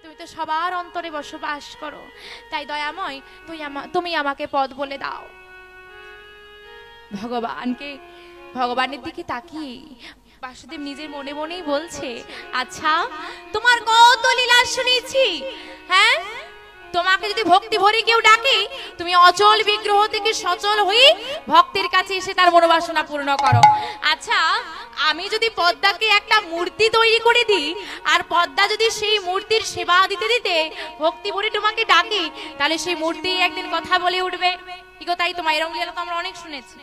তুমি তো সবার অন্তরে বসবাস করো, তাই দয়াময় তুমি আমাকে পথ বলে দাও। ভগবানের দিকে তাকিয়ে বাসুদেব নিজের মনে মনেই বলছে, আচ্ছা তোমার কত লীলা শুনেছি, হ্যাঁ তোমাকে যদি ভক্তি ভরে কেউ ডাকে তুমি অচল বিগ্রহ থেকে সচল হয়ে ভক্তের কাছে এসে তার মনোবাসনা পূর্ণ করো। আচ্ছা আমি যদি পদ্মাকে একটা মূর্তি তৈরি করে দিই আর পদ্মা যদি সেই মূর্তির সেবা দিতে দিতে ভক্তি ভরে তোমাকে ডাকে, তাহলে সেই মূর্তি একদিন কথা বলে উঠবে। কি গো তাই তো, মায়ের লীলা তো আমরা অনেক শুনেছি।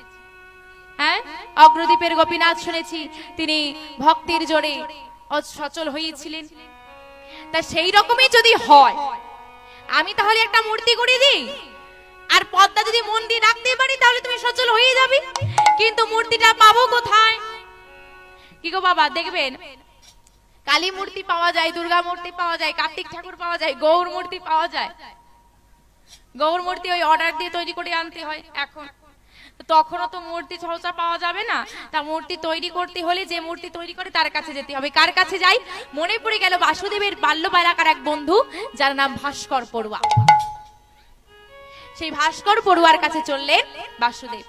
হ্যাঁ, অগ্রদ্বীপের গোপীনাথ শুনেছি তিনি ভক্তির জোরে সচল হয়েছিলেন। তা সেই রকমই যদি হয়, আমি তাহলে একটা মূর্তি করে দিই আর পদ্মা যদি মন দিয়ে ডাকতে পারি তাহলে তুমি সচল হয়ে যাবে। কিন্তু মূর্তিটা পাবো কোথায়? কি গো বাবা, দেখবেন কালী মূর্তি পাওয়া যায়, দুর্গা মূর্তি পাওয়া যায়, কার্তিক ঠাকুর পাওয়া যায়, গৌর মূর্তি পাওয়া যায়। গৌর মূর্তি ওই অর্ডার দিয়ে তৈরি করে আনতে হয়। এখন তখনও তো মূর্তি সহজা পাওয়া যাবে না, তা মূর্তি তৈরি করতে হলে যে মূর্তি তৈরি করে তার কাছে যেতে হবে। কার কাছে যাই? মনে পড়ে গেল বাসুদেবের বাল্যবেলাকার এক বন্ধু যার নাম ভাস্কর পড়ুয়া। সেই ভাস্কর পড়ুয়ার কাছে চললেন বাসুদেব।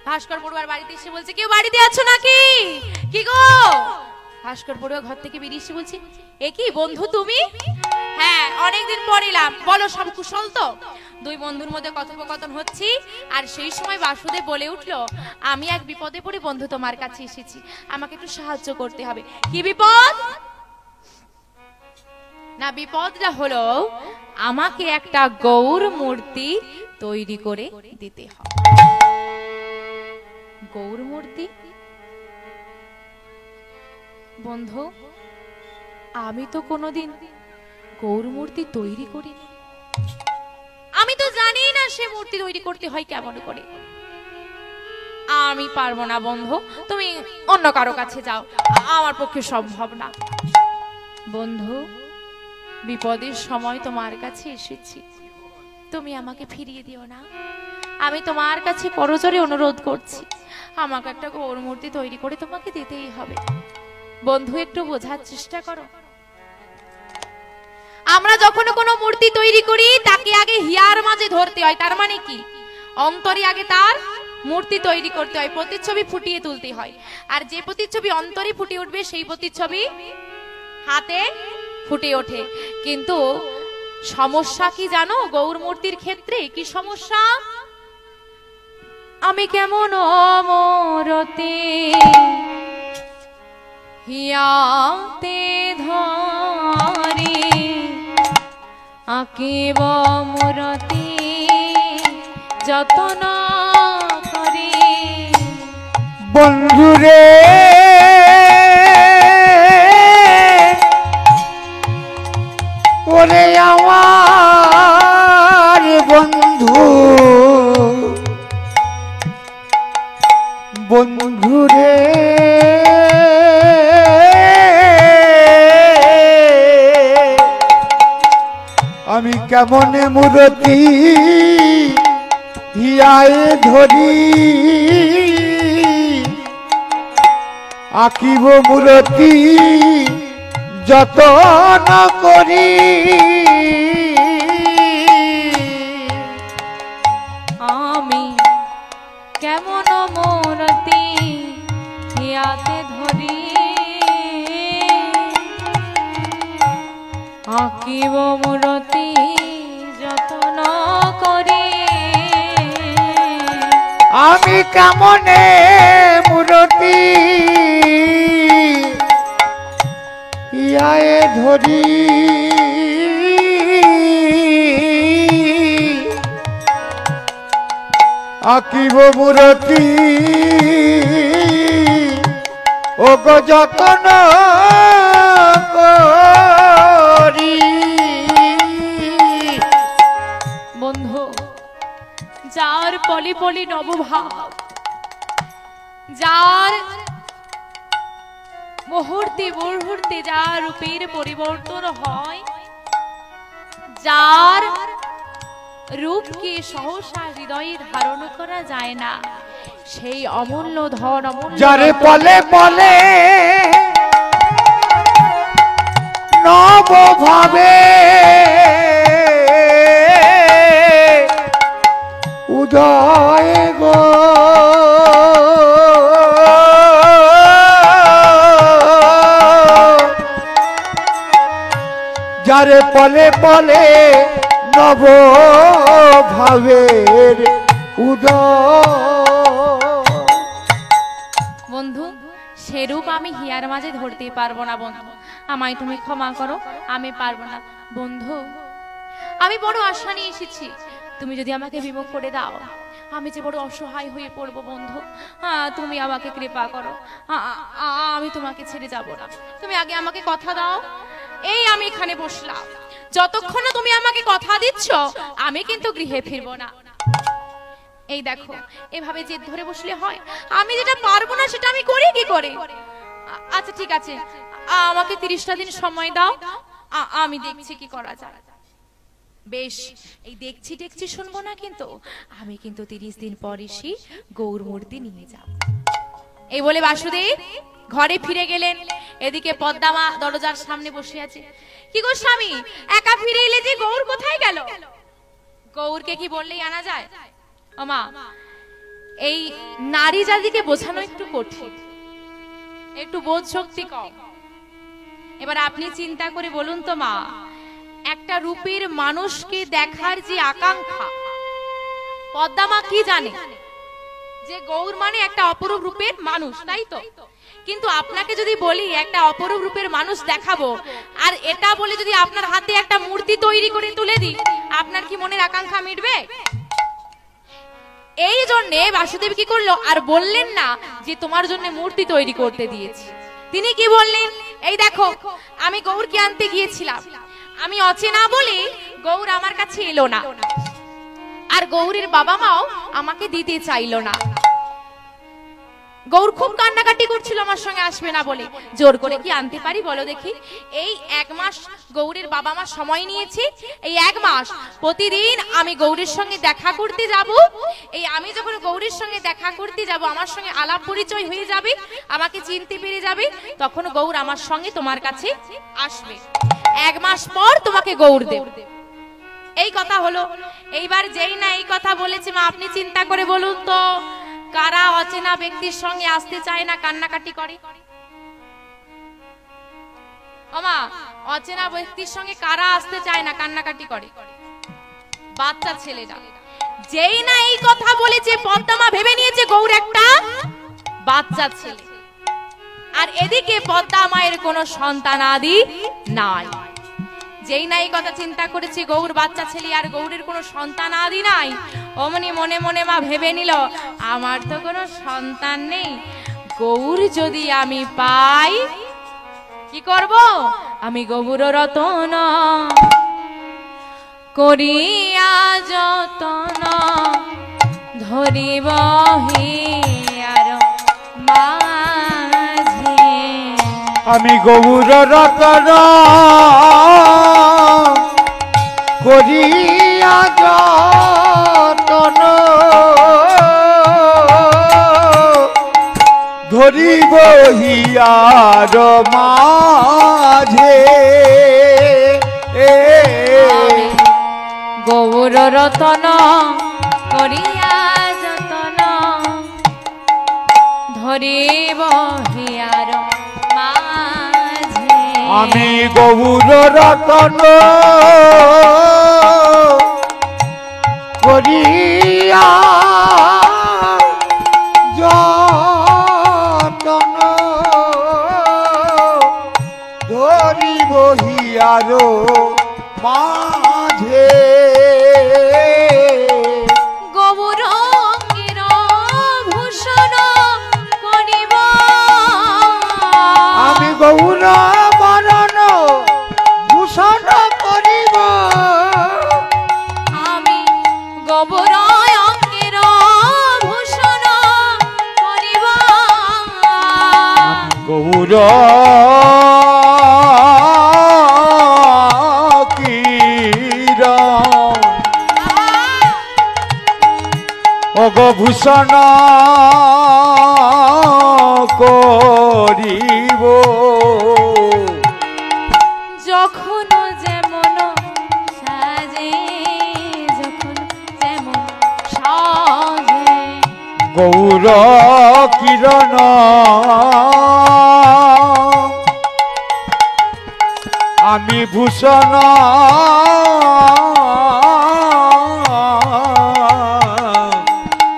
ভাস্কর পড়ুয়ার বাড়িতে এসে বলছে, কেউ বাড়িতে আছো নাকি? কি গো? ভাস্কর পড়ুয়া ঘর থেকে বেরিয়ে এসে বলছে, এ কি বন্ধু তুমি? হ্যাঁ অনেকদিন পর এলাম, বলো সব কুশল তো? দুই বন্ধুর মধ্যে কথোপকথন হচ্ছে আর সেই সময় বাসুদেব বলে উঠলো, আমি এক বিপদে পড়ে বন্ধু তোমার কাছে এসেছি, আমাকে একটু সাহায্য করতে হবে। কি বিপদ? না বিপদটা হলো আমাকে একটা গৌর মূর্তি তৈরি করে দিতে হবে। গৌর মূর্তি? বন্ধু আমি তো কোনোদিন গৌর মূর্তি তৈরি করিনি, আমি তো জানি না সে মূর্তি তৈরি করতে হয় কেমন করে। আমি পারবো না বন্ধু, তুমি অন্য কারো কাছে যাও, আমার পক্ষে সম্ভব না। বন্ধু বিপদের সময় তোমার কাছে এসেছি, তুমি আমাকে ফিরিয়ে দিও না, আমি তোমার কাছে করজোরে অনুরোধ করছি, আমাকে একটা গৌর মূর্তি তৈরি করে তোমাকে দিতেই হবে। বন্ধু একটু বোঝার চেষ্টা করো, আমরা যখন কোনো মূর্তি তৈরি করি তাকে আগে হিয়ার মাঝে ধরতে হয়। তার মানে কি? অন্তরে আগে তার মূর্তি তৈরি করতে হয়, প্রতিচ্ছবি ফুটিয়ে তুলতে হয়। আর যে প্রতিচ্ছবি অন্তরে ফুটে উঠবে সেই প্রতিচ্ছবি হাতে ফুটে ওঠে। কিন্তু সমস্যা কি জানো গৌর মূর্তির ক্ষেত্রে? কি সমস্যা? আমি কেমন অমরতে হিয়াতে ধরে আঁকিব মূরতি যতন করে। বন্ধুরে ওরে আমার বন্ধু, বন্ধুরে আমি কেমন মূরতি হিয়ায় ধরি আঁকিব মূরতি যতন করি। আমি কেমন মূরতি হিয়াতে ধরি আঁকিব মূরতি যতন করি। আমি কেমনে মূরতি হিয়ায় ধরি আঁকিব মূরতি ও গো যতন করি। বন্ধু যার পলি পলি নবভাব, যার মুহূর্তে মুহূর্তে যার রূপের পরিবর্তন হয়, যার রূপকে সহসা হৃদয়ে ধারণ করা যায় না, সেই অমূল্য ধন অমূল্য যারে পলে পলে নব ভাবে উদয় গো যারে পলে পলে নব ভাবের উদয়। বন্ধু, সেরূপ আমি হিয়ার মাঝে ধরতে পারবো না বন্ধু, আমায় তুমি ক্ষমা করো, আমি পারবো না বন্ধু। আমি বড় আশা নিয়ে এসেছি, তুমি যদি আমাকে বিমুখ করে দাও আমি যে বড় অসহায় হয়ে পড়বো বন্ধু। তুমি আমাকে কৃপা করো, আমি তোমাকে ছেড়ে যাব না। তুমি আগে আমাকে কথা দাও। এই আমি এখানে বসলাম, যতক্ষণ না তুমি আমাকে কথা দিচ্ছ আমি কিন্তু গৃহে ফিরবো না। এই দেখো, এভাবে জেদ ধরে বসলে হয়? আমি যেটা পারবো না সেটা আমি করি কি করে? আচ্ছা ঠিক আছে, আমাকে 30টা দিন সময় দাও, আমি দেখছি কি করা যায়। বেশ, এই দেখছি শুনবো না, কিন্তু আমি কিন্তু 30 দিন পর এসে গৌর মূর্তি নিয়ে যাব। এই বলে বাসুদেব ঘরে ফিরে গেলেন। এদিকে পদ্মামা দরজার সামনে বসে আছে। কি গো স্বামী, একা ফিরে এলে যে, গৌর কোথায় গেল? গৌরকে কি বললেই আনা যায়? ওমা, এই নারী জাতিকে বোঝানো একটু কঠিন, একটু বোধ শক্তি কম। এবার আপনি চিন্তা করে বলুন তো মা, একটা রূপের মানুষকে দেখার যে আকাঙ্ক্ষা, পদ্মামা কি জানে যে গৌর মানে একটা অপরূপ রূপের মানুষ, তাই তো? কিন্তু আপনাকে যদি বলি একটা অপরূপ রূপের মানুষ দেখাবো, আর এটা বলে যদি আপনার হাতে একটা মূর্তি তৈরি করে তুলে দিই, আপনার কি মনের আকাঙ্ক্ষা মিটবে? এই জন্য বাসুদেব কি করলো, আর বললেন না যে তোমার জন্য মূর্তি তৈরি করতে দিয়েছি। তিনি কি বললেন, এই দেখো আমি গৌরকে আনতে গিয়েছিলাম, আমি অচেনা বলে গৌর আমার কাছে এলো না, আর গৌরের বাবা মাও আমাকে দিতে চাইলো না। গৌর খুব কান্নাকাটি করছিল আমার সঙ্গে আসবে না বলে। জোর করে কি আনতে পারি বলো দেখি? এই 1 মাস গৌরের বাবা মা সময় নিয়েছে, এই 1 মাস প্রতিদিন আমি গৌরের সঙ্গে দেখা করতে যাব। এই আমি যখন গৌরের সঙ্গে দেখা করতে যাব, আমার সঙ্গে আলাপ পরিচয় হয়ে যাবে, আমাকে চিনতে পেরে যাবে, তখন গৌর আমার সঙ্গে তোমার কাছে আসবে। 1 মাস পর তোমাকে গৌর দেব। এই কথা হলো। এইবার যেই না এই কথা বলেছে মা, আপনি চিন্তা করে বলুন তো, কারা অচেনা ব্যক্তির সঙ্গে আসতে চায় না, কান্নাকাটি করে? ওমা, অচেনা ব্যক্তির সঙ্গে কারা আসতে চায় না, কান্নাকাটি করে? বাচ্চা ছেলেরা। যেই না এই কথা বলেছে, পদ্মামা ভেবে নিয়েছে গৌর একটা বাচ্চা ছেলে, আর এদিকে পদ্মা মায়ের কোনো সন্তান আদি নাই। যেই না এই কথা চিন্তা করেছে গৌর বাচ্চা ছেলে, আর গৌরের কোনো সন্তান আদি নাই, অমনি মনে মনে মা ভেবে নিল, আমার তো কোনো সন্তান নেই, গৌর যদি আমি পাই কি করব? আমি গৌর রতন করিয়া যতন ধরিব হিয়ার মাঝে। আমি গৌর রতন করিয়া যতন ধরিব হিয়ার মাঝে। গৌর রতন করিয়া যতন ধরিব হিয়ার মাঝে। আমি গৌর রতন করিয়া যতন ধরিব হিয়ার মাঝে। গৌরাঙ্গের ভূষণ করিব আমি গৌর বরণ ভূষণ করিব। আমি গৌরাঙ্গের ভূষণ করিব। গৌর ভূষণ করিব। যখন যেমন সাজে, যখন যেমন গৌর কিরণ আমি ভূষণ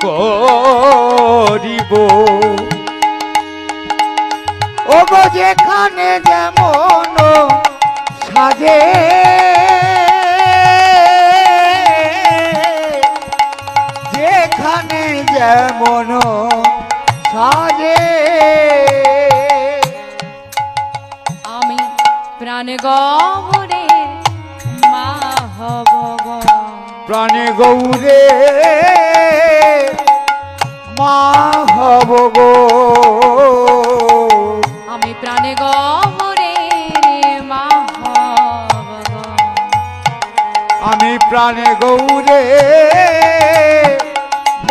করিব ও গো যেখানে যেমন সাজে যেখানে যেমন সাজে আমি প্রাণ গৌরে মা হব গো। প্রাণে গৌরে মা হব গো আমি প্রাণে গৌরে মা হব গো। আমি প্রাণে গৌরে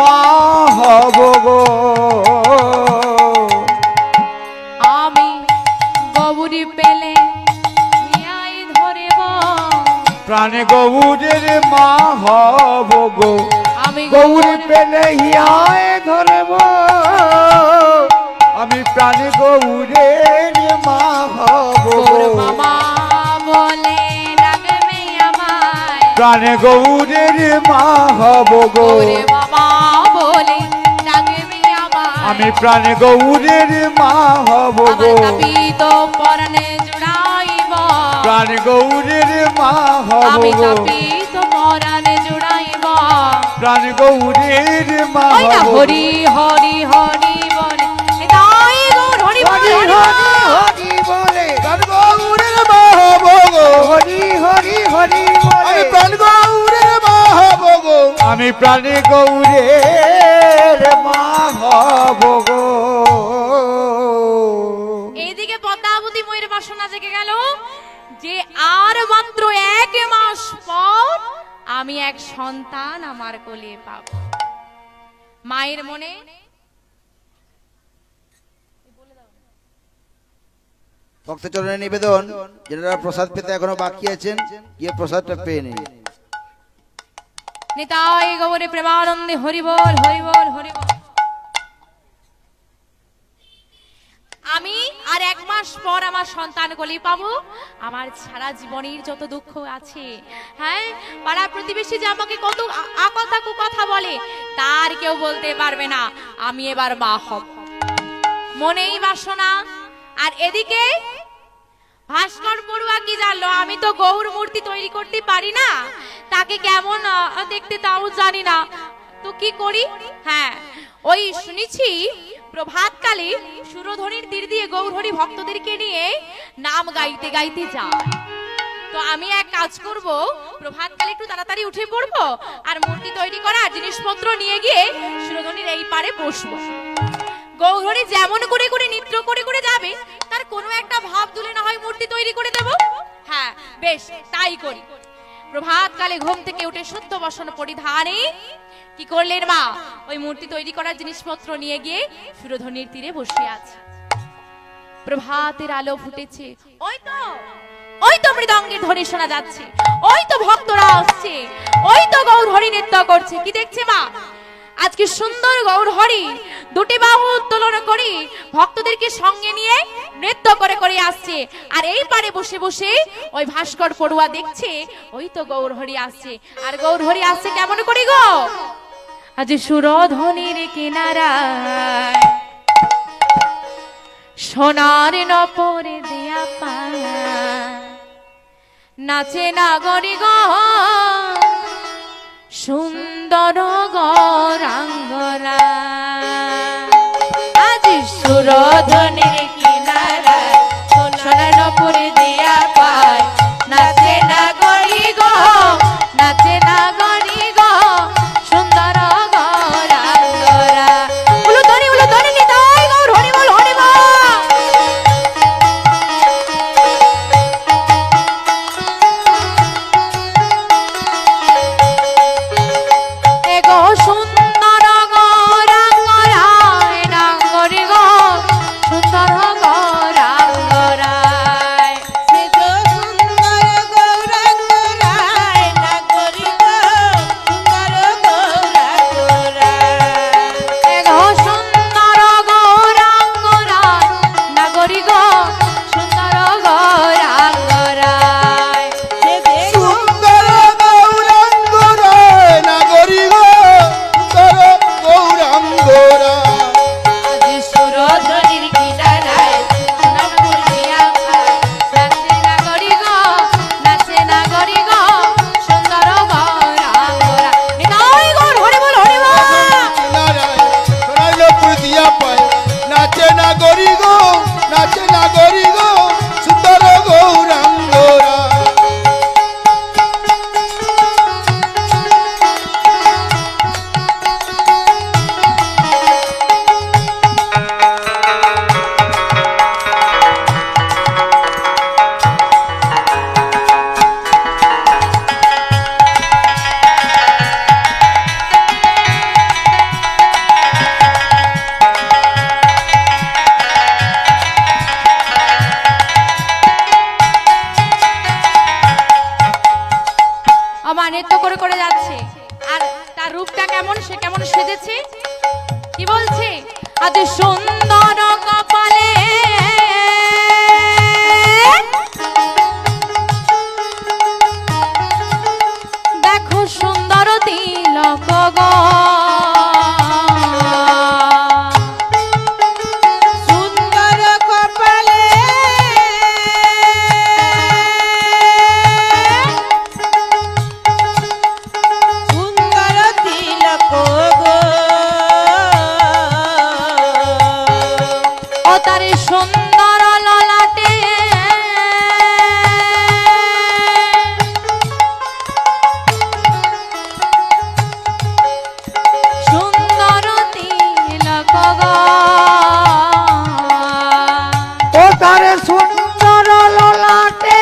মা হব গো আমি গৌরী পেলে হিয়ায় ধরিব প্রাণে গৌরের মা হব গো আমি গৌরী পেলে হিয়ায় ধরব আমি প্রাণে গৌরের মা হব গৌর গো মামা বলে ডাকবে আমায় প্রাণে গৌরের মা হব গো গৌরে মামা বলে ডাকবে আমায় আমি প্রাণে গৌরের মা হব গো আমার তাপিত পরনে জুড়াইব প্রাণে গৌরের মা হব আমি গো তাপিত পরনে জুড়াইব প্রাণে গৌরের মা ওই না হব গো। হরি হরি হরি বলে তাই গৌর হরি বল, হরি হরি বল। হরি হরি বলে প্রাণ গৌরের মা হব গো হরি হরি হরি বলে আমি প্রাণ গৌরের মা হব গো আমি প্রাণে গৌরের মা হব গো এইদিকে পদ্মাবতী ময়ূর বাসনা জেগে গেল যে আর মাত্র 1 মাস পর আমি এক সন্তান আমার কোলে পাব। মায়ের মনে ভক্তচরণের নিবেদন, যারা প্রসাদ পেতে এখনো বাকি আছেন গিয়ে প্রসাদটা পেয়ে নিন। নিতাই গৌরে প্রেমানন্দে হরি বল হরি বল হরি বল। আমি আর 1 মাস পর আমার সন্তান কোলে পাবো। আমার সারা জীবনের যত দুঃখ আছে, হ্যাঁ, পাড়া প্রতিবেশী যে আমাকে কত আকথা কুকথা বলে তার কেউ বলতে পারবে না আমি এবার মা হব। মনেই বাসনা। আর এদিকে ভাস্কর পড়ুয়া কি জানলো আমি তো গৌর মূর্তি তৈরি করতে পারি না, তাকে কেমন দেখতে তাও জানি না, তো কি করি? হ্যাঁ, ওই শুনেছি প্রভাতকালে সুরধ্বনির তীর দিয়ে গৌরহরি ভক্তদেরকে নিয়ে নাম গাইতে গাইতে যায়। তো আমি এক কাজ করব, প্রভাতকালে একটু তাড়াতাড়ি উঠে পড়বো আর মূর্তি তৈরি করার জিনিসপত্র নিয়ে গিয়ে সুরধ্বনির এই পারে বসবো। গৌরহরি যেমন করে করে নৃত্য করে করে যাবে তার কোনো একটা ভাব তুলে না হয় মূর্তি তৈরি করে দেব। হ্যাঁ বেশ, তাই করি। প্রভাতকালে ঘুম থেকে উঠে শুদ্ধ বসন পরিধানে কি করলেন মা, ওই মূর্তি তৈরি করার জিনিসপত্র নিয়ে গিয়ে সুরধ্বনির তীরে বসে আছে। প্রভাতের আলো ফুটেছে, ওই তো মৃদঙ্গের ধ্বনি শোনা যাচ্ছে, ওই তো ভক্তরা আসছে, ওই তো গৌরহরি নৃত্য করছে। কি দেখছে মা, আজকে সুন্দর গৌরহরি দুটি বাহু উত্তোলন করে ভক্তদেরকে সঙ্গে নিয়ে নৃত্য করে করে আসছে। আর এই পারে বসে বসে ওই ভাস্কর পড়ুয়া দেখছে ওই তো গৌরহরি আসছে। আর গৌরহরি আসছে কেমন করে গো, আজ সুরধ্বনির কিনারায় সোনার নপরে দেয়া পা নাচে নাগরি গো সুন্দর গৌরাঙ্গরা। আজ সুরধ্বনির কিনারায় সোনার নপরে দেয়া পায় নাচে নাগরি গো, নাচে নাগরি গো সুন্দর গৌরাঙ্গরা। উলু ধনি নিতাই গৌর হরি বল হরি বল। এগো সুন্দর গৌরাঙ্গরা, নাঙ্গরি গো সুন্দর গৌরাঙ্গরা। আমার নৃত্য করে করে যাচ্ছে। আর তার রূপটা কেমন, সে কেমন সেজেছে, কি বলছে? আজ সুন্দর কপালে দেখো সুন্দর তিলক গো, সুন্দর কপালে সুন্দর তিলক গো, ও তার সুন্দর ললাটে সুন্দর তিলক গো, ও তার সুন্দর ললাটে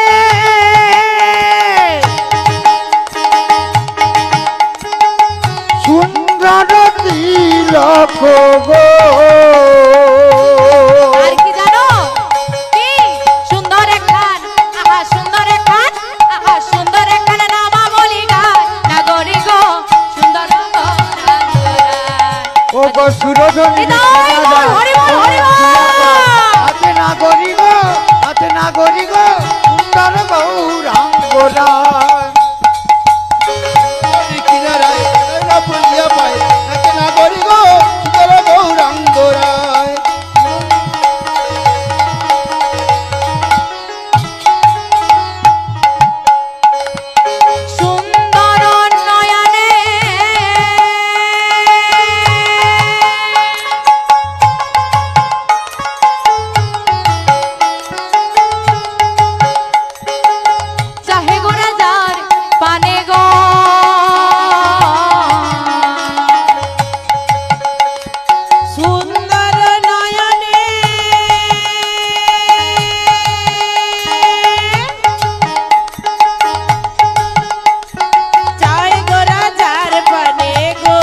সুন্দর তিলক গো। আর কি জানো? কি সুন্দর একখান, আহা সুন্দর একখান, আহা সুন্দর একখান নামা বলি গায় নাগরি গো, সুন্দর গো নাগরায়। ও গো সুরধনী হৃদয় বল, হরি বল, হরি বল। হাতে না গরি গো, হাতে না গরি গো, সুন্দর গৌরাঙ্গরা। কিনারায় না পুলিয়া পায় নাচে না করি গো সুন্দর গৌরাঙ্গরায়। সুন্দর নয়নে চাহে গো রাজার পানে গো, সুন্দর নয়নে চাই গো রাজার পানে গো,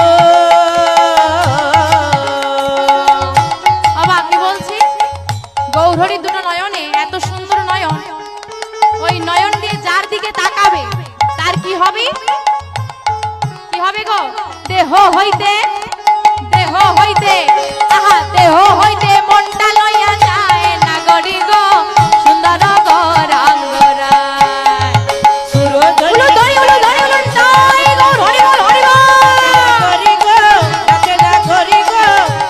বাবা কি বলছি? গৌরহরি দুটো নয়নে, এত সুন্দর নয়ন, ওই নয়ন দিয়ে যার দিকে তাকাবে তার কি হবে? কি হবে গো? দেহ হইতে, দেহ হইতে, আহা দেহ হইতে মনটা লইয়া যায় নাগরি গো, সুন্দর গৌরাঙ্গরায়। সুরধনী উলু ধরি, উলু ধরি, উলু ধরি, গৌরহরি বল, হরি বল। করি গো, নাচে না করি গো,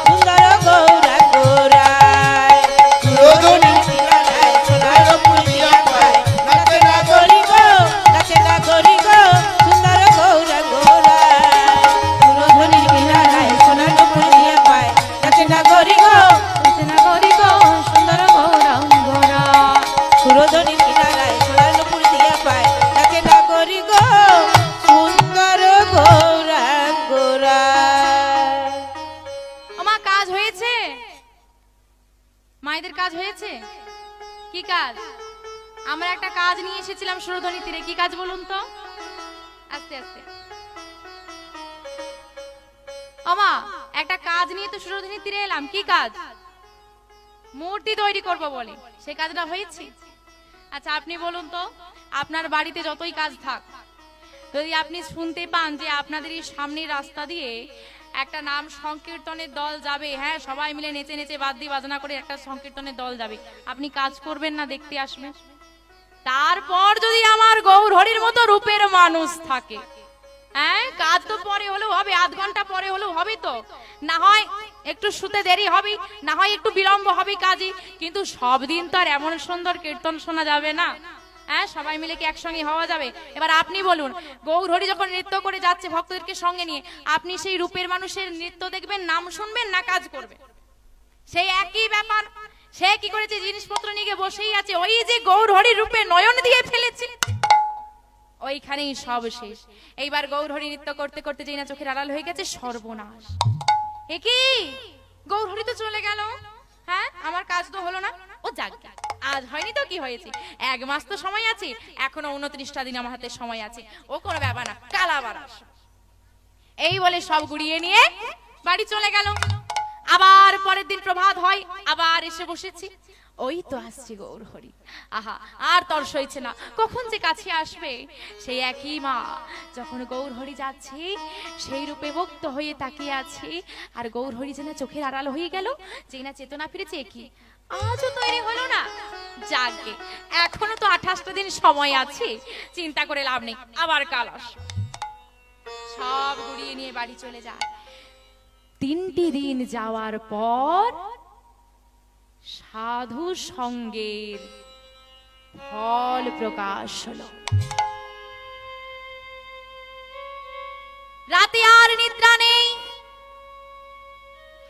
সুন্দর গৌরাঙ্গরায়। সুরধনী কিনারায় সোনার পুলিয়া পায়, নাচে না করি গো, নাচে না করি গো, সুন্দর গৌরাঙ্গরায়। সুরধনীর কিনারায় সোনার পুলিয়া পায়, নাচে না করি গো, নাচে না করি গো, সুন্দর গৌরাঙ্গরায়। সুরধনীর কিনারায় সোনার পুলিয়া পায়, নাচে না করি গো, সুন্দর গৌরাঙ্গরায়। আমার কাজ হয়েছে, মায়েদের কাজ হয়েছে। কি কাজ? আমরা একটা কাজ নিয়ে এসেছিলাম সুরধনী তীরে। কি কাজ বলুন তো? আস্তে আস্তে। আমা একটা কাজ নিয়ে তো সুরধনী তীরে এলাম। কি কাজ? মূর্তি তৈরি করব বলে। সে কাজটা হয়েছে? আচ্ছা আপনি বলুন তো, আপনার বাড়িতে যতই কাজ থাক, যদি আপনি শুনতে পান যে আপনাদের এই সামনের রাস্তা দিয়ে একটা নাম সংকীর্তনের দল যাবে, হ্যাঁ সবাই মিলে নেচে নেচে বাদ্যি বাজনা করে একটা সংকীর্তনের দল যাবে, আপনি কাজ করবেন না? দেখতে আসবেন। তারপর যদি আমার গৌরহরির মতো রূপের মানুষ থাকে, হ্যাঁ কাজ তো পরে হলেও হবে, আধ ঘন্টা পরে হলেও হবে, তো না হয় একটু শুতে দেরি হবে, না হয় একটু বিলম্ব হবে কাজে, কিন্তু সব দিন তো আর এমন সুন্দর কীর্তন শোনা যাবে না। হ্যাঁ সবাই মিলে কি একসঙ্গে হওয়া যাবে? এবার আপনি বলুন, গৌরহরি যখন নৃত্য করে যাচ্ছে ভক্তদেরকে সঙ্গে নিয়ে, আপনি সেই রূপের মানুষের নৃত্য দেখবেন, নাম শুনবেন, না কাজ করবেন? সেই একই ব্যাপার। সে কি করেছে? জিনিসপত্র নিয়ে বসেই আছে, ওই যে গৌরহরির রূপে নয়ন দিয়ে ফেলেছে, ওইখানেই সব শেষ। এইবার গৌরহরি নৃত্য করতে করতে যেই না চোখের আড়াল হয়ে গেছে, সর্বনাশ। এ কি, গৌরহরি তো চলে গেল, হ্যাঁ আমার কাজ তো হলো না। ও যাক, আজ হয়নি তো কি হয়েছে, 1 মাস তো সময় আছে, এখনো 29টা দিন আমার হাতে সময় আছে, ও কোনো ব্যাপার না, কাল আবার আসো। এই বলে সব গুড়িয়ে নিয়ে বাড়ি চলে গেল। আবার পরের দিন প্রভাত হয়, আবার এসে বসেছি। ওই তো আসছে গৌর হরি। আহা, আর তর সইছে না, কখন যে কাছে আসবে। সেই একই মা যখন গৌর হরি যাচ্ছে সেই রূপে মুক্ত হয়ে তাকিয়ে আছে, আর গৌর হরি যেন চোখের আড়াল হয়ে গেল, যে না চেতনা ফিরেছে। কি আজও তৈরি হলো না? যাকে এখনো তো 28টা দিন সময় আছে, চিন্তা করে লাভ নেই, আবার কাল আস। সব গুড়িয়ে নিয়ে বাড়ি চলে যায়। 3টি দিন যাওয়ার পর সাধু সঙ্গের ফল প্রকাশ হলো। রাতে আর নিদ্রা নেই,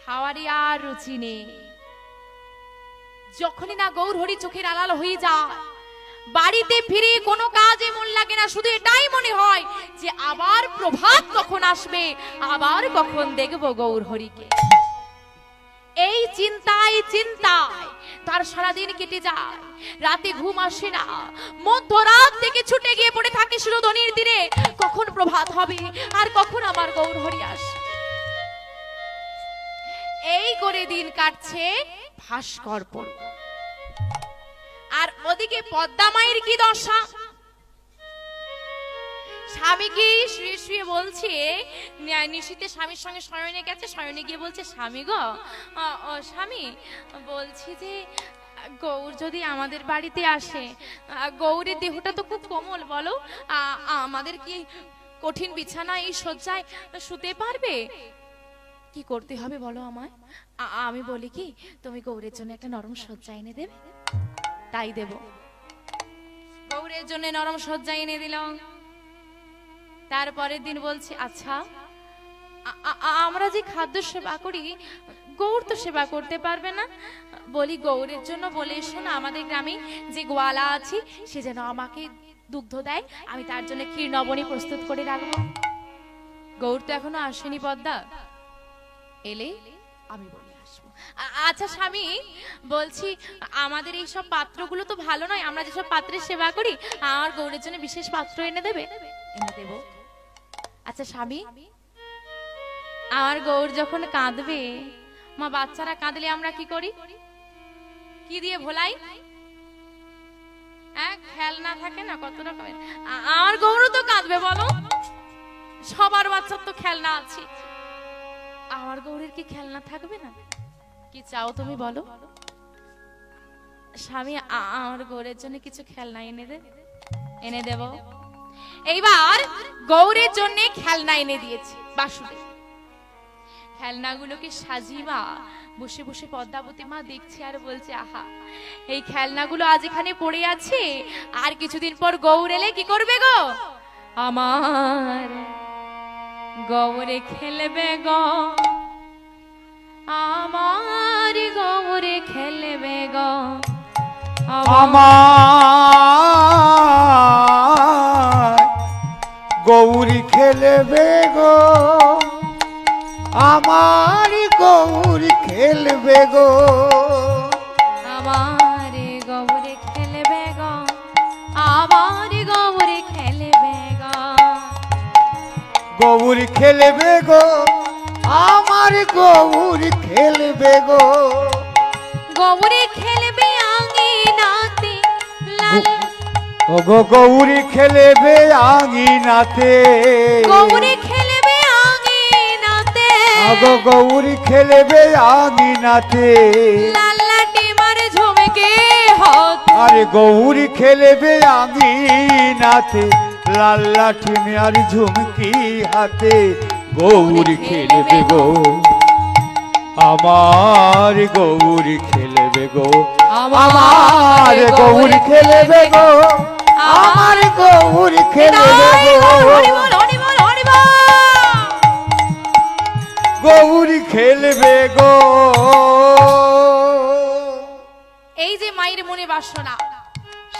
খাওয়ারে আর রুচি নেই। যখনই না গৌর হরি চোখের আড়াল হয়ে যায়, বাড়িতে ফিরে কোনো কাজে মন লাগে না, শুধু এটাই মনে হয় যে আবার প্রভাত কখন আসবে, আবার কখন দেখবো গৌর হরিকে। এই চিন্তায় চিন্তায় তার সারাদিন কেটে যায়, রাতে ঘুম আসে না, মধ্যরাত থেকে ছুটে গিয়ে পড়ে থাকে সুরধনির তীরে, কখন প্রভাত হবে আর কখন আমার গৌর হরি আসবে। এই করে দিন কাটছে ভাস্কর পর্ব। আর ওদিকে পদ্মা মায়ের কি দশা, স্বামীকে শুয়ে শুয়ে বলছে, নিশীতে স্বামীর সঙ্গে শয়নে গেছে, শয়নে গিয়ে বলছে, স্বামী গো, স্বামী বলছি যে গৌর যদি আমাদের বাড়িতে আসে, গৌরের দেহটা তো খুব কোমল, বলো আমাদের কি কঠিন বিছানা এই শয্যায় শুতে পারবে? কি করতে হবে বলো আমায়? আমি বলি কি, তুমি গৌরের জন্য একটা নরম শয্যা এনে দেবে? তাই দেব। গৌরের জন্য নরম শয্যা এনে দিল। তারপরের দিন বলছে, আচ্ছা আমরা যে খাদ্য সেবা করি, গৌর তো সেবা করতে পারবে না। বলি গৌরের জন্য বলে এসো না, আমাদের গ্রামে যে গোয়ালা আছে সে যেন আমাকে দুগ্ধ দেয়, আমি তার জন্য ক্ষীর নবনী প্রস্তুত করে রাখবো। গৌর তো এখনো আসেনি পদ্মা, এলে আমি বলে আসবো। আচ্ছা স্বামী বলছি, আমাদের এই সব পাত্রগুলো তো ভালো নয়, আমরা যেসব পাত্রের সেবা করি, আমার গৌরের জন্য বিশেষ পাত্র এনে দেবে? এনে দেব। আচ্ছা স্বামী, আমার গৌর যখন কাঁদবে, মা বাচ্চারা কাঁদলে আমরা কি করি? কি দিয়ে ভোলাই? খেলনা থাকে না কত রকমের, আমার গৌরও তো কাঁদবে বলো, সবার বাচ্চার তো খেলনা আছে, আমার গৌরের কি খেলনা থাকবে না? কি চাও তুমি বলো? স্বামী আমার গৌরের জন্য কিছু খেলনা এনে দে। এনে দেব। এইবার গৌরের জন্য খেলনা এনে দিয়েছি বাসুদেব। খেলনাগুলোকে সাজিবা বসে বসে পদ্মাবতী মা দেখছে আর বলছে, আহা এই খেলনাগুলো আজ এখানে পড়ে আছে, আর কিছুদিন পর গৌর এলে কি করবে গো? আমার গৌরে খেলবে গো, আমার গৌরে খেলবে গো, আমার গৌরী খেলবে গো, আমার গৌরী খেলবে গো, আমার গৌরে খেলবে গো, আমার গৌরে খেলবে গো, গৌরী খেলবে গো, আমার গৌরী খেলবে গো, গৌরে খেলবে আঙিনাতে লাল, ওগো গৌরী খেলবে আঙিনাতে, গৌরে খেলবে আঙিনাতে, ওগো গৌরী খেলবে আঙিনাতে, লাল লাটে মারে ঝুমকে হাত, আরে গৌরী খেলবে আঙিনাতে, লাল লাঠি আর ঝুমকি হাতে, গৌরী খেলবে গো, আমার গৌরী খেলবে গো, আমার গৌরী খেলবে গো, আমার গৌরী খেলবে গো, গৌরী খেলবে গো। এই যে মায়ের মনে বাসনা,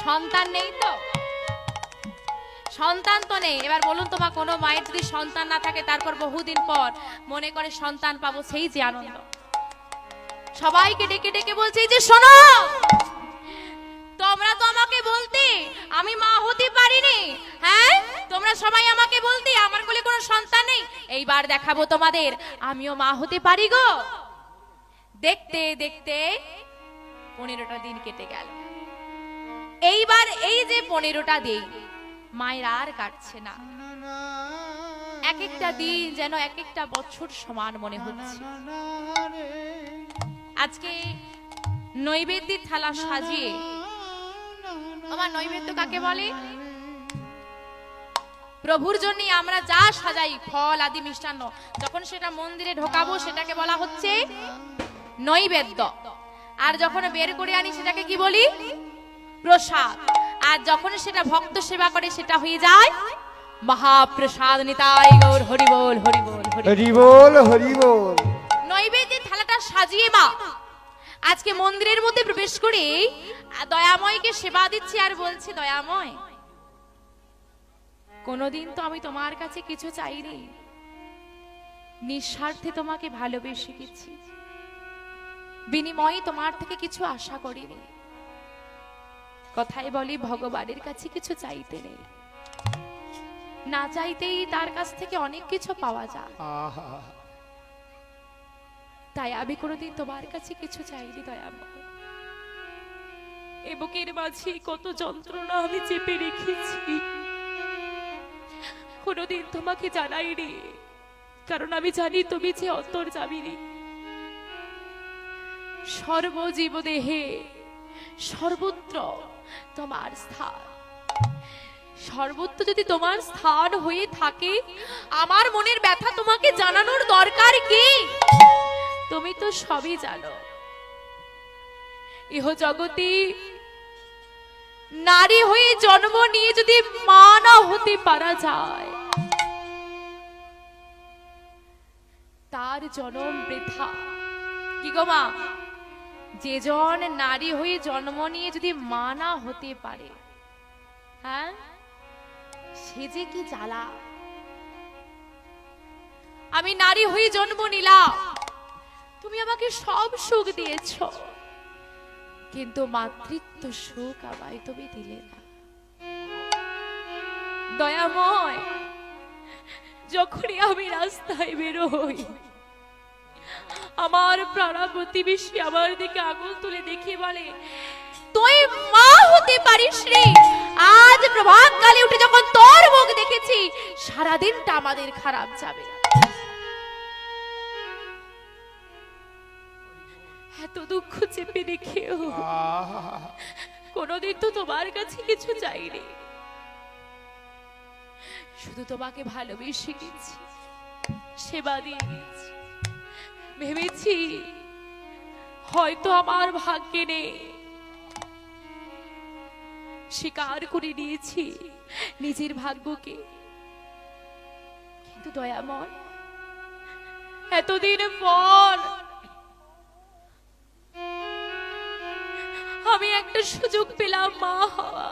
সন্তান নেই তো, সন্তান তো নেই। এবার বলুন তোমার কোনো মায়ের যদি সন্তান না থাকে, তারপর বহুদিন পর মনে করে সন্তান পাবো, সেই যে আনন্দ। সবাইকে ডেকে ডেকে বলছে, এই যে শোনো, তোমরা তো আমাকে বলতে আমি মা হতে পারিনি, হ্যাঁ তোমরা সবাই আমাকে বলতে আমার কোলে কোনো সন্তান নেই, এইবার দেখাবো তোমাদের আমিও মা হতে পারি গো। দেখতে দেখতে 15টা দিন কেটে গেল। এইবার এই যে 15টা দিন মায়ের আর কাটছে না, এক একটা দিন যেন এক একটা বছর সমান মনে হচ্ছে। আজকে নৈবেদ্যের থালা সাজিয়ে, আমার নৈবেদ্য কাকে বলে? প্রভুর জন্য আমরা যা সাজাই, ফল আদি মিষ্টান্ন, যখন সেটা মন্দিরে ঢোকাবো সেটাকে বলা হচ্ছে নৈবেদ্য। আর যখন বের করে আনি সেটাকে কি বলি? প্রসাদ। আর যখন সেটা ভক্ত সেবা করে সেটা হয়ে যায় মহাপ্রসাদ। নিতাই গৌর হরি বল, হরি বল, হরি বল, হরি বল। নৈবেদ্যের থালাটা সাজিয়ে মা আজকে মন্দিরের মধ্যে প্রবেশ করে দয়াময়কে সেবা দিচ্ছে আর বলছে, দয়াময় কোনদিন তো আমি তোমার কাছে কিছু চাইনি, নিঃস্বার্থে তোমাকে ভালোবেসে গেছি, বিনিময়ে তোমার থেকে কিছু আশা করিনি। কথাই বলি ভগবানের কাছে কিছু চাইতে নেই, না চাইতেই তার কাছ থেকে অনেক কিছু পাওয়া যায়। তাই আমি কোনোদিন তোমার কাছে কিছু চাইনি দয়াময়। এ বুকের মাঝে কত যন্ত্রণা আমি চেপে রেখেছি, কোনোদিন তোমাকে জানাইনি, কারণ আমি জানি তুমি যে অন্তর্যামিনী। সর্বজীব দেহে সর্বত্র তোমার স্থান, সর্বত্র যদি তোমার স্থান হয়ে থাকে, আমার মনের ব্যথা তোমাকে জানানোর দরকার কি? তুমি তো সবই জানো। ইহ জগতে নারী হয়ে জন্ম নিয়ে যদি মা না হতে পারা যায়, তার জন্ম বৃথা। কি গো মা, যে জন নারী হয়ে জন্ম নিয়ে যদি মা না হতে পারে, হ্যাঁ, সে যে কি জ্বালা। আমি নারী হয়ে জন্ম নিলাম, তুমি আমাকে সব সুখ দিয়েছ, কিন্তু মাতৃত্ব সুখ আমায় তুমি দিলে না। দয়াময়, যখনই আমি রাস্তায় বেরোই, আমার প্রাণা প্রতিবেশী আমার দিকে আঙুল তুলে দেখিয়ে বলে, তুই মা হতে পারিস রে। আজ প্রভাত কালে উঠে যখন তোর মুখ দেখেছি, সারাদিনটা আমাদের খারাপ যাবে। এত দুঃখ চেপে রেখেও কোনদিন তো তোমার কাছে কিছু চাইনি, শুধু তোমাকে ভালোবেসে গেছি, সেবা দিয়ে গেছি। ভেবেছি হয়তো আমার ভাগ্যে নেই, স্বীকার করে নিয়েছি নিজের ভাগ্যকে। কিন্তু দয়াময়, এতদিন পর আমি একটা সুযোগ পেলাম মা হওয়া,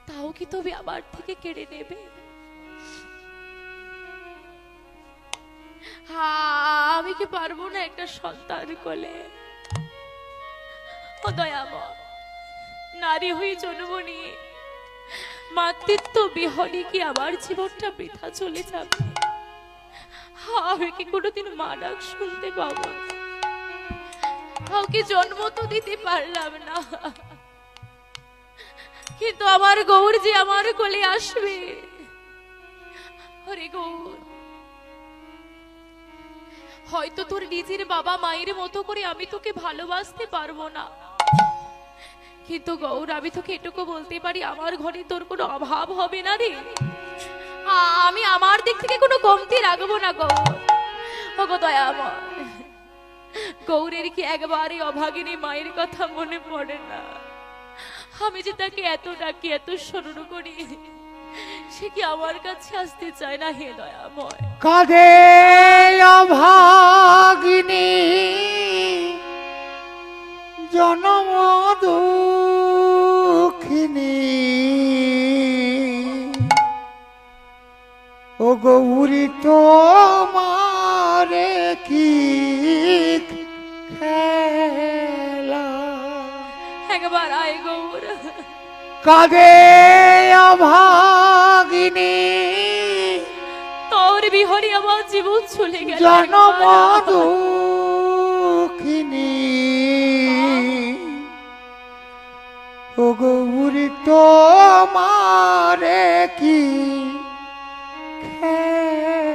তাও কি তুমি আমার থেকে কেড়ে নেবে? আমি কি পারবো না একটা সন্তান কোলে? ও দয়াময়, নারী হয়ে জন্ম নিয়ে মাতৃত্ব বিহনে কি আমার জীবনটা বৃথা চলে যাবে? আমি কি কোনোদিন মা ডাক শুনতে পাবো? কাউকে জন্ম তো দিতে পারলাম না, কিন্তু আমার গৌর যে আমার কোলে আসবে। হরে গৌর, হয়তো তোর নিজের বাবা মায়ের মতো করে আমি তোকে ভালোবাসতে পারবো না, কিন্তু গৌর আমি তোকে এটুকু বলতে পারি, আমার ঘরে তোর কোনো অভাব হবে না রে। আমি আমার দিক থেকে কোনো কমতি রাখবো না গৌর। ওগো দয়াময়, গৌরের কি একবারই অভাগিনী মায়ের কথা মনে পড়ে না? আমি যে তাকে এত ডাকি, এত স্মরণ করি, সে কি আমার কাছে আসতে চায় না? হে দয়াময়, কাঁদে অভাগিনী জনম দুঃখিনী, ও গৌরী তোমারে কি খেলা। একবার আয় গৌর। কাঁদে অভাগিনী তোর বিহরে আমার জীবন চলে গেল। জনম দেখিনি ও গৌরী তোমারে কি খেলা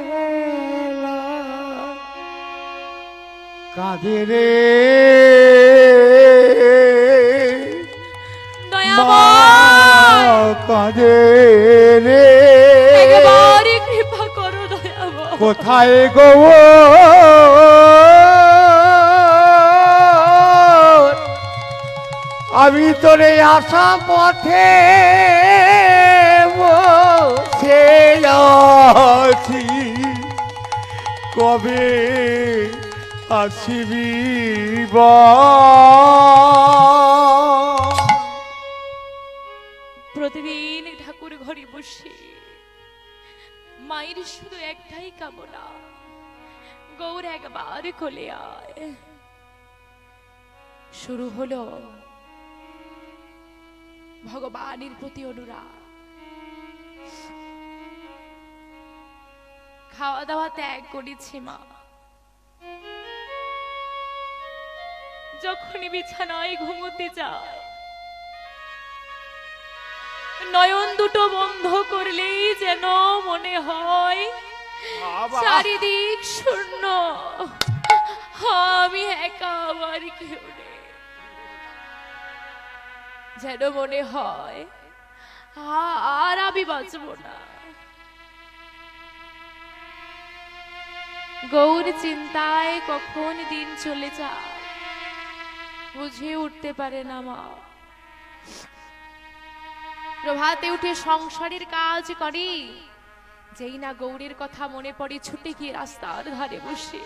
কাঁদে রে দয়াময় কাঁদে রে একবারে কৃপা করো দয়াময়। কোথায় গো আমি তোরে আসা পথে বসে আছি কবে আসিবি প্রতিদিন ঠাকুর ঘরে বসে মায়ের শুধু একটাই কামনা, গৌর একবার কোলে আয়। শুরু হলো ভগবানের প্রতি অনুরাগ। খাওয়া দাওয়া ত্যাগ করেছে মা। যখনই বিছানায় ঘুমোতে যায়, নয়ন দুটো বন্ধ করলেই যেন মনে হয় চারিদিক শূন্য, আমি একা, আমার কেউ নেই। যেন মনে হয় আর আমি বাঁচব না। গৌর চিন্তায় কখন দিন চলে যায় বুঝে উঠতে পারে না মা। প্রভাতে উঠে সংসারের কাজ করি, যেই না গৌরের কথা মনে পড়ে ছুটে গিয়ে রাস্তার ধারে বসে